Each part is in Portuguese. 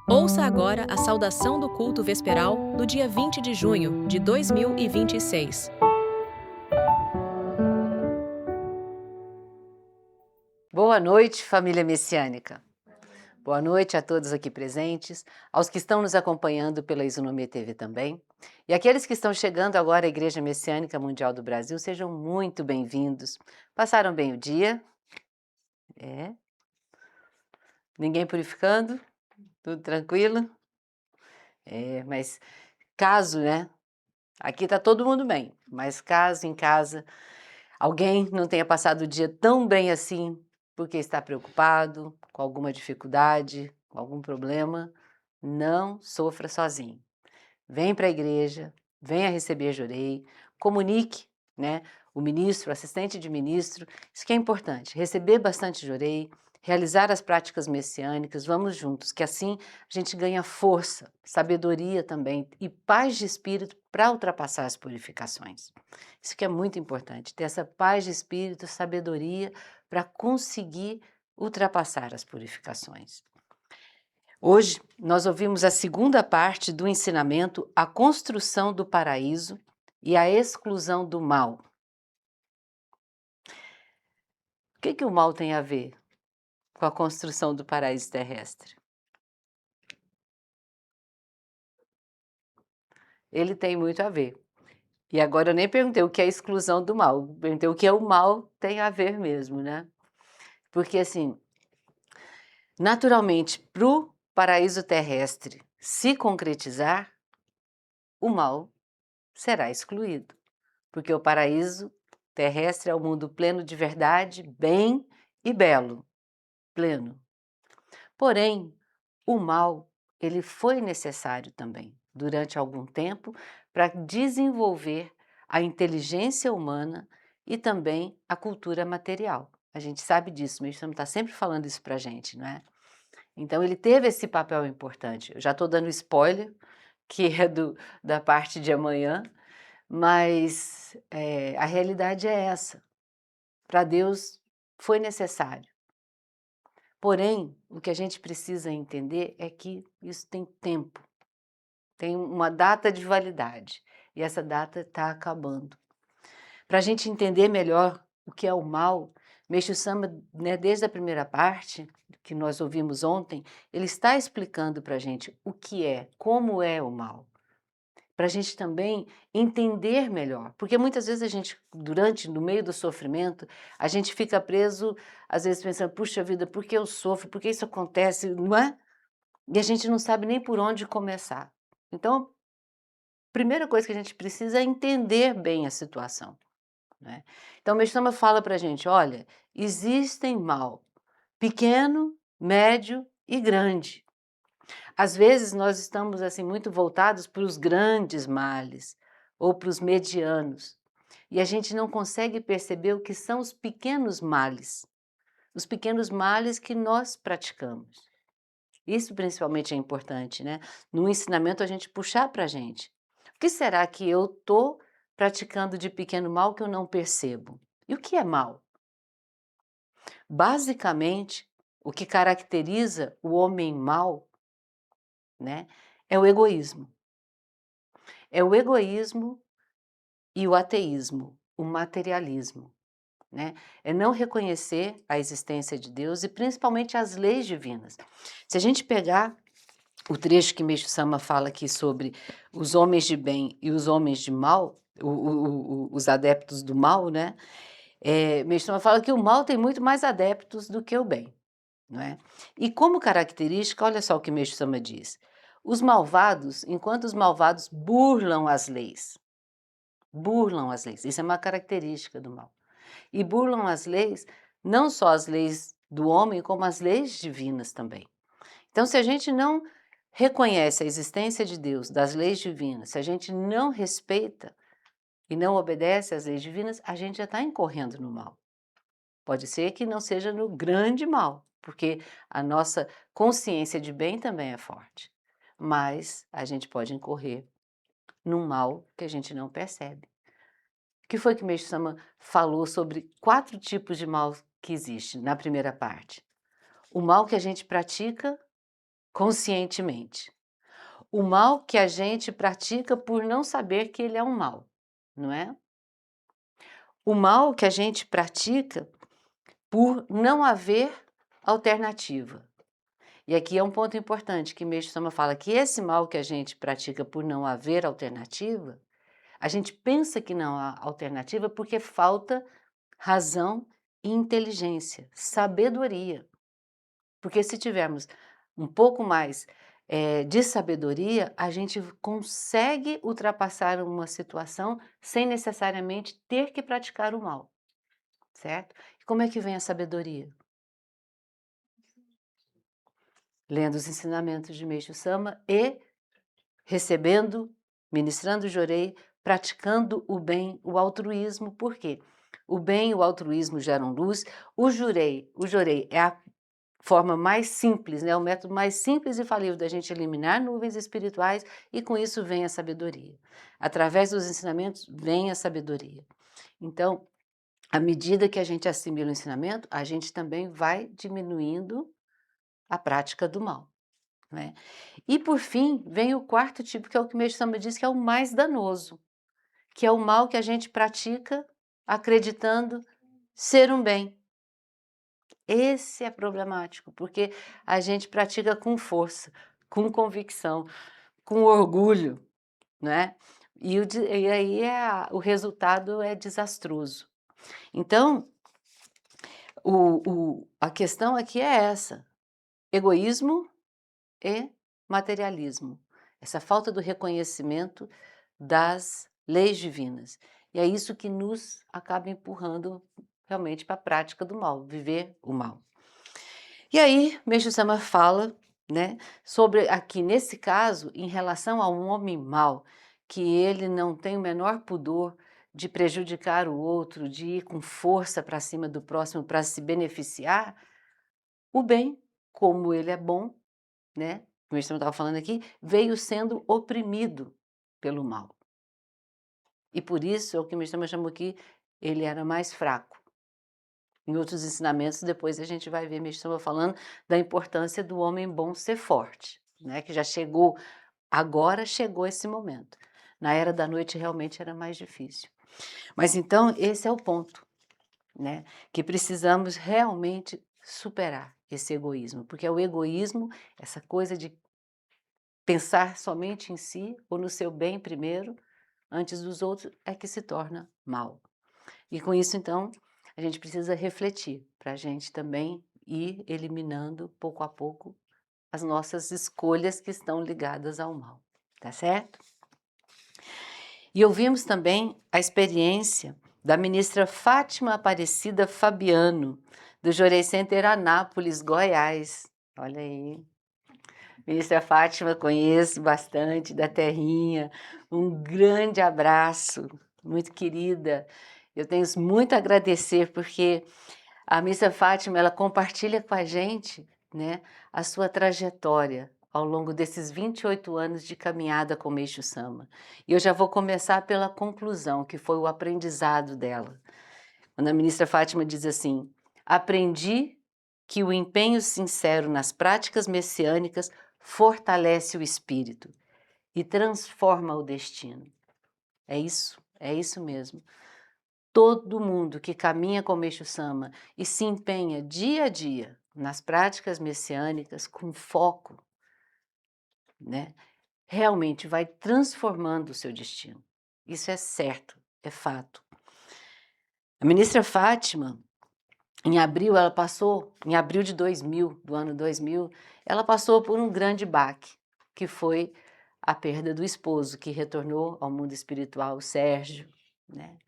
Ouça agora a saudação do culto vesperal do dia 20 de junho de 2026. Boa noite, família messiânica. Boa noite a todos aqui presentes, aos que estão nos acompanhando pela Isonomia TV também, e aqueles que estão chegando agora à Igreja Messiânica Mundial do Brasil, sejam muito bem-vindos. Passaram bem o dia? É? Ninguém purificando? Tudo tranquilo? Mas caso, né? Aqui tá todo mundo bem, mas caso em casa alguém não tenha passado o dia tão bem assim, porque está preocupado, com alguma dificuldade, com algum problema, não sofra sozinho. Vem para a igreja, venha receber Jorei, comunique, né, o ministro, o assistente de ministro, isso que é importante, receber bastante Jorei, realizar as práticas messiânicas, vamos juntos, que assim a gente ganha força, sabedoria também e paz de espírito para ultrapassar as purificações. Isso que é muito importante, ter essa paz de espírito, sabedoria para conseguir ultrapassar as purificações. Hoje, nós ouvimos a segunda parte do ensinamento A Construção do Paraíso e a Exclusão do Mal. O que o mal tem a ver com a construção do paraíso terrestre? Ele tem muito a ver. E agora eu nem perguntei o que é a exclusão do mal, perguntei o que é o mal tem a ver mesmo, né? Porque assim, naturalmente, para o paraíso terrestre se concretizar, o mal será excluído. Porque o paraíso terrestre é o mundo pleno de verdade, bem e belo, pleno. Porém, o mal, ele foi necessário também, durante algum tempo, para desenvolver a inteligência humana e também a cultura material. A gente sabe disso, o Estamos está sempre falando isso para a gente, não é? Então, ele teve esse papel importante. Eu já estou dando spoiler, que é da parte de amanhã, mas a realidade é essa. Para Deus foi necessário. Porém, o que a gente precisa entender é que isso tem tempo, tem uma data de validade e essa data está acabando. Para a gente entender melhor o que é o mal, Meixo Sama, né, desde a primeira parte que nós ouvimos ontem, ele está explicando para a gente o que é, como é o mal. Para a gente também entender melhor, porque muitas vezes a gente, no meio do sofrimento, a gente fica preso, às vezes pensando, puxa vida, por que eu sofro, por que isso acontece, não é? E a gente não sabe nem por onde começar. Então, a primeira coisa que a gente precisa é entender bem a situação, né? Então, o Mestre fala para a gente, olha, existem mal pequeno, médio e grande. Às vezes nós estamos assim muito voltados para os grandes males ou para os medianos e a gente não consegue perceber o que são os pequenos males que nós praticamos. Isso principalmente é importante, né? No ensinamento a gente puxar para a gente. O que será que eu estou praticando de pequeno mal que eu não percebo? E o que é mal? Basicamente, o que caracteriza o homem mau, né, é o egoísmo. É o egoísmo e o ateísmo, o materialismo, né? É não reconhecer a existência de Deus e principalmente as leis divinas. Se a gente pegar o trecho que Meixo Sama fala aqui sobre os homens de bem e os homens de mal, os adeptos do mal, né? Meixo Sama fala que o mal tem muito mais adeptos do que o bem, não é? E como característica, olha só o que Meixo Sama diz. Os malvados, enquanto os malvados burlam as leis, isso é uma característica do mal. E burlam as leis, não só as leis do homem, como as leis divinas também. Então, se a gente não reconhece a existência de Deus, das leis divinas, se a gente não respeita e não obedece às leis divinas, a gente já está incorrendo no mal. Pode ser que não seja no grande mal, porque a nossa consciência de bem também é forte, mas a gente pode incorrer num mal que a gente não percebe. O que foi que Meixo Sama falou sobre 4 tipos de mal que existem na primeira parte? O mal que a gente pratica conscientemente. O mal que a gente pratica por não saber que ele é um mal, não é? O mal que a gente pratica por não haver alternativa. E aqui é um ponto importante que Meixo Sama fala que esse mal que a gente pratica por não haver alternativa, a gente pensa que não há alternativa porque falta razão e inteligência, sabedoria. Porque se tivermos um pouco mais de sabedoria, a gente consegue ultrapassar uma situação sem necessariamente ter que praticar o mal, certo? E como é que vem a sabedoria? Lendo os ensinamentos de Meixo Sama e recebendo, ministrando Jorei, praticando o bem, o altruísmo. Por quê? O bem e o altruísmo geram luz. O Jorei é a forma mais simples, né? O método mais simples e falível da gente eliminar nuvens espirituais e com isso vem a sabedoria. Através dos ensinamentos vem a sabedoria. Então, à medida que a gente assimila o ensinamento, a gente também vai diminuindo a prática do mal, né? E por fim, vem o quarto tipo, que é o que Meixo Sama diz que é o mais danoso, que é o mal que a gente pratica acreditando ser um bem. Esse é problemático, porque a gente pratica com força, com convicção, com orgulho, né? E aí o resultado é desastroso. Então, a questão aqui é essa: egoísmo e materialismo. Essa falta do reconhecimento das leis divinas. E é isso que nos acaba empurrando realmente para a prática do mal, viver o mal. E aí, Meixo Sama fala, né, sobre aqui nesse caso, em relação a um homem mau, que ele não tem o menor pudor de prejudicar o outro, de ir com força para cima do próximo para se beneficiar, o bem, como ele é bom, né, como a gente estava falando aqui, veio sendo oprimido pelo mal. E por isso é o que Meixo Sama chamou aqui, ele era mais fraco. Em outros ensinamentos, depois a gente vai ver Meixo Sama falando da importância do homem bom ser forte, né? Que já chegou, agora chegou esse momento. Na Era da Noite realmente era mais difícil. Mas então esse é o ponto, né? Que precisamos realmente superar esse egoísmo, porque é o egoísmo, essa coisa de pensar somente em si ou no seu bem primeiro, antes dos outros, é que se torna mal. E com isso, então, a gente precisa refletir para a gente também ir eliminando pouco a pouco as nossas escolhas que estão ligadas ao mal, tá certo? E ouvimos também a experiência da ministra Fátima Aparecida Fabiano, do Jorei Center Anápolis, Goiás. Olha aí. Ministra Fátima, conheço bastante da terrinha. Um grande abraço, muito querida. Eu tenho muito a agradecer porque a Ministra Fátima, ela compartilha com a gente, né, a sua trajetória ao longo desses 28 anos de caminhada com Meixo Sama. E eu já vou começar pela conclusão, que foi o aprendizado dela. Quando a Ministra Fátima diz assim: aprendi que o empenho sincero nas práticas messiânicas fortalece o espírito e transforma o destino. É isso mesmo. Todo mundo que caminha com Meixo Sama e se empenha dia a dia nas práticas messiânicas com foco, né, realmente vai transformando o seu destino. Isso é certo, é fato. A ministra Fátima, em abril de 2000, do ano 2000, ela passou por um grande baque, que foi a perda do esposo, que retornou ao mundo espiritual, o Sérgio, né?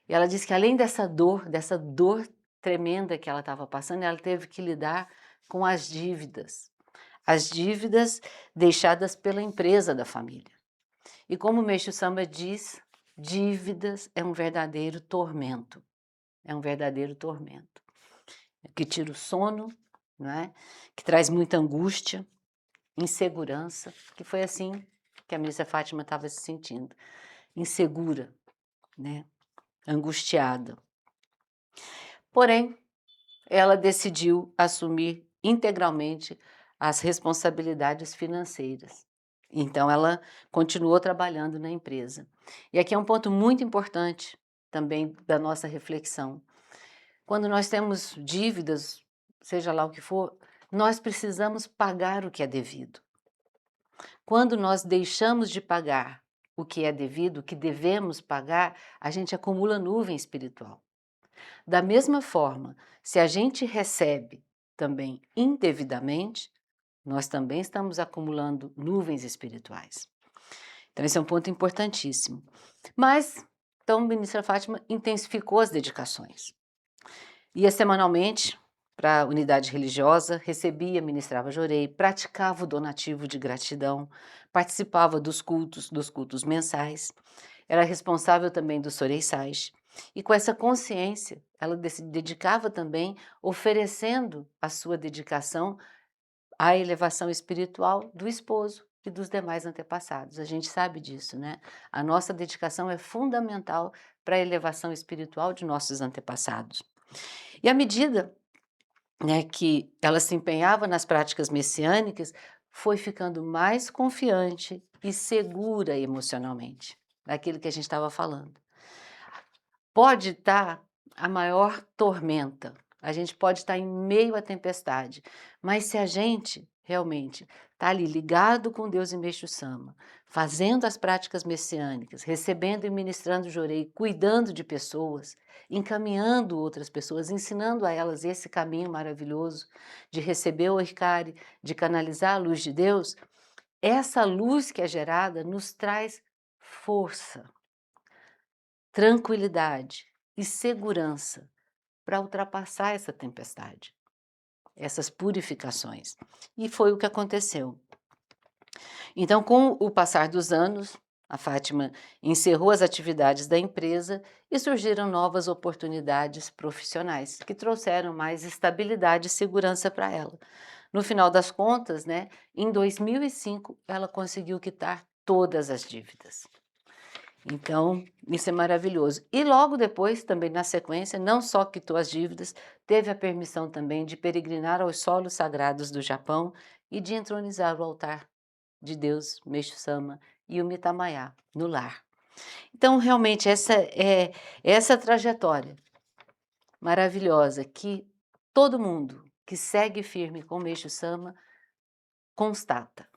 E ela disse que além dessa dor tremenda que ela estava passando, ela teve que lidar com as dívidas deixadas pela empresa da família. E como o Meixo Sama diz, dívidas é um verdadeiro tormento, que tira o sono, não é? Que traz muita angústia, insegurança, que foi assim que a ministra Fátima estava se sentindo, insegura, né? Angustiada. Porém, ela decidiu assumir integralmente as responsabilidades financeiras. Então, ela continuou trabalhando na empresa. E aqui é um ponto muito importante também da nossa reflexão. Quando nós temos dívidas, seja lá o que for, nós precisamos pagar o que é devido. Quando nós deixamos de pagar o que é devido, o que devemos pagar, a gente acumula nuvem espiritual. Da mesma forma, se a gente recebe também indevidamente, nós também estamos acumulando nuvens espirituais. Então, esse é um ponto importantíssimo. Mas, então, a ministra Fátima intensificou as dedicações. Ia semanalmente para a unidade religiosa, recebia, ministrava jorei, praticava o donativo de gratidão, participava dos cultos mensais, era responsável também dos soreissais. E com essa consciência, ela se dedicava também oferecendo a sua dedicação à elevação espiritual do esposo e dos demais antepassados. A gente sabe disso, né? A nossa dedicação é fundamental para a elevação espiritual de nossos antepassados. E à medida, né, que ela se empenhava nas práticas messiânicas, foi ficando mais confiante e segura emocionalmente, daquilo que a gente estava falando. Pode estar a maior tormenta, a gente pode estar em meio à tempestade, mas se a gente realmente está ali ligado com Deus em Meixo Sama, fazendo as práticas messiânicas, recebendo e ministrando jorei, cuidando de pessoas, encaminhando outras pessoas, ensinando a elas esse caminho maravilhoso de receber o Hikari, de canalizar a luz de Deus, essa luz que é gerada nos traz força, tranquilidade e segurança para ultrapassar essa tempestade, essas purificações. E foi o que aconteceu. Então, com o passar dos anos, a Fátima encerrou as atividades da empresa e surgiram novas oportunidades profissionais que trouxeram mais estabilidade e segurança para ela. No final das contas, né, em 2005, ela conseguiu quitar todas as dívidas. Então, isso é maravilhoso. E logo depois, também na sequência, não só quitou as dívidas, teve a permissão também de peregrinar aos solos sagrados do Japão e de entronizar o altar de Deus, Meixo Sama e o Mitamayá no lar. Então, realmente, essa trajetória maravilhosa que todo mundo que segue firme com Meixo Sama constata.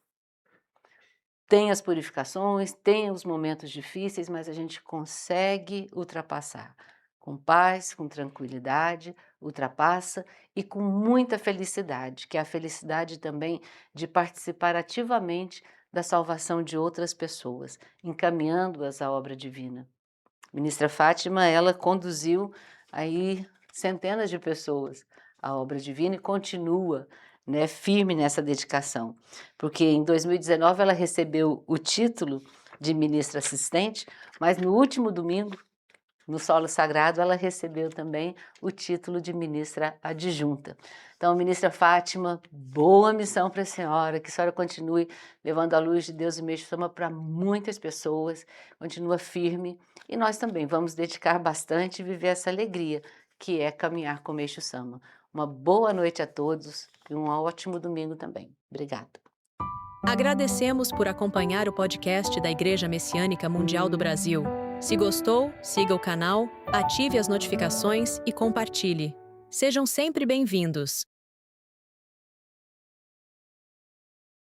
Tem as purificações, tem os momentos difíceis, mas a gente consegue ultrapassar. Com paz, com tranquilidade, ultrapassa e com muita felicidade, que é a felicidade também de participar ativamente da salvação de outras pessoas, encaminhando-as à obra divina. Ministra Fátima, ela conduziu aí centenas de pessoas à obra divina e continua, né, firme nessa dedicação, porque em 2019 ela recebeu o título de ministra assistente, mas no último domingo, no solo sagrado, ela recebeu também o título de ministra adjunta. Então, ministra Fátima, boa missão para a senhora, que a senhora continue levando a luz de Deus e Meixo Sama para muitas pessoas, continua firme, e nós também vamos dedicar bastante e viver essa alegria, que é caminhar com Meixo Sama. Uma boa noite a todos e um ótimo domingo também. Obrigada. Agradecemos por acompanhar o podcast da Igreja Messiânica Mundial do Brasil. Se gostou, siga o canal, ative as notificações e compartilhe. Sejam sempre bem-vindos!